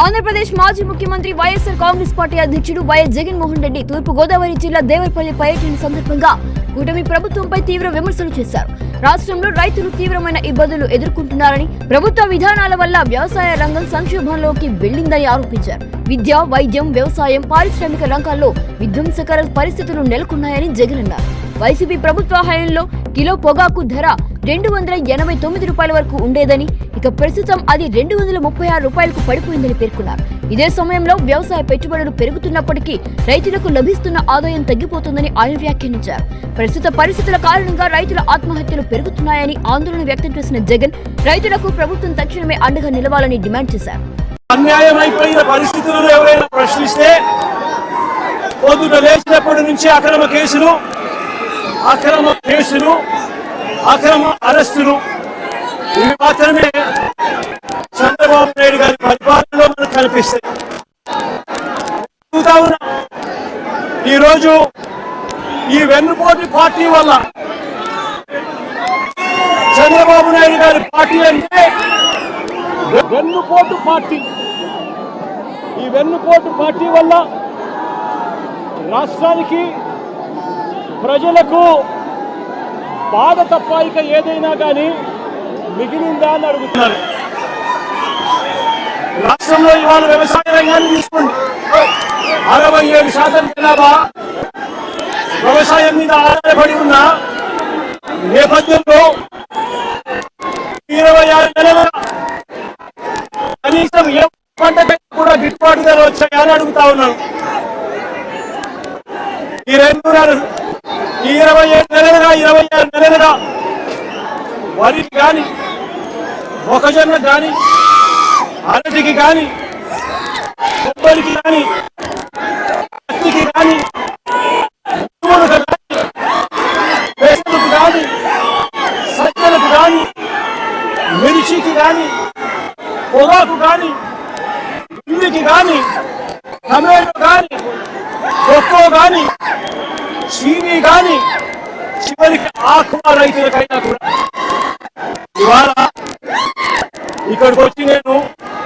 ఆంధ్రప్రదేశ్ మాజీ ముఖ్యమంత్రి వైఎస్ఆర్ కాంగ్రెస్ పార్టీ అధ్యక్షుడు వైఎస్ జగన్మోహన్ రెడ్డి తూర్పు గోదావరి జిల్లా దేవరపల్లి పర్యటన సందర్భంగా కూటమి ప్రభుత్వంపై తీవ్ర విమర్శలు చేశారు. రాష్ట్రంలో రైతులు తీవ్రమైన ఇబ్బందులు ఎదుర్కొంటున్నారని, ప్రభుత్వ విధానాల వల్ల వ్యవసాయ రంగం సంక్షోభంలోకి వెళ్లిందని ఆరోపించారు. విద్య, వైద్యం, వ్యవసాయం, పారిశ్రామిక రంగాల్లో విధ్వంసకర పరిస్థితులు నెలకొన్నాయని జగన్ అన్నారు. వైసీపీ ప్రభుత్వ హయాంలో కిలో పొగాకు ధర 289 రూపాయల వరకు ఉండేదని, ఇక ప్రస్తుతం అది 236 రూపాయలకు పడిపోయిందని పేర్కొన్నారు. ఇదే సమయంలో వ్యవసాయ పెట్టుబడులు పెరుగుతున్నప్పటికీ రైతులకు లభిస్తున్న ఆదాయం తగ్గిపోతుందని ఆయన వ్యాఖ్యానించారు. ప్రస్తుత పరిస్థితుల కారణంగా రైతుల ఆత్మహత్యలు పెరుగుతున్నాయని ఆందోళన వ్యక్తం చేసిన జగన్ రైతులకు ప్రభుత్వం తక్షణమే అండగా నిలవాలని డిమాండ్ చేశారు. అన్యాయమైపోయిన పరిస్థితులను ఎవరైనా ప్రశ్నిస్తే పొద్దున లేచినప్పటి నుంచి అక్రమ కేసులు, అక్రమ అరెస్టులు ఇవి మాత్రమే చంద్రబాబు నాయుడు గారి పరిపాలనలో మనకు కనిపిస్తాయి. ఈరోజు ఈ వెన్నుపోటు పార్టీ వల్ల చంద్రబాబు నాయుడు గారి పార్టీ అంటే వెన్నుపోటు పార్టీ. ఈ వెన్నుపోటు పార్టీ వల్ల రాష్ట్రానికి, ప్రజలకు బాధ తప్ప ఇక ఏదైనా కానీ మిగిలిందా అని అడుగుతున్నారు. రాష్ట్రంలో ఇవాళ వ్యవసాయ రంగాన్ని తీసుకోండి. 67% జనాభా వ్యవసాయం మీద ఆధారపడి ఉన్న నేపథ్యంలో 26 నెలల కనీసం ఏ పంటకు కూడా గిట్టుబాటు ధర వచ్చాయని అడుగుతా ఉన్నాను. ఈ 26 నెలలుగా వరికి కానీ, మొక్కజొన్న కానీ, అరటికి కానీ, కొబ్బరికి కానీ, పత్తికి కానీ, పెసలకు కానీ, సజ్జలకు కానీ, మిర్చికి కానీ, పొగాకు కానీ, ఉల్లికి కానీ, టమాటో కానీ, కొక్కో కానీ, చీనీ కానీ, చివరికి ఆక్వా రైతులకైనా కూడా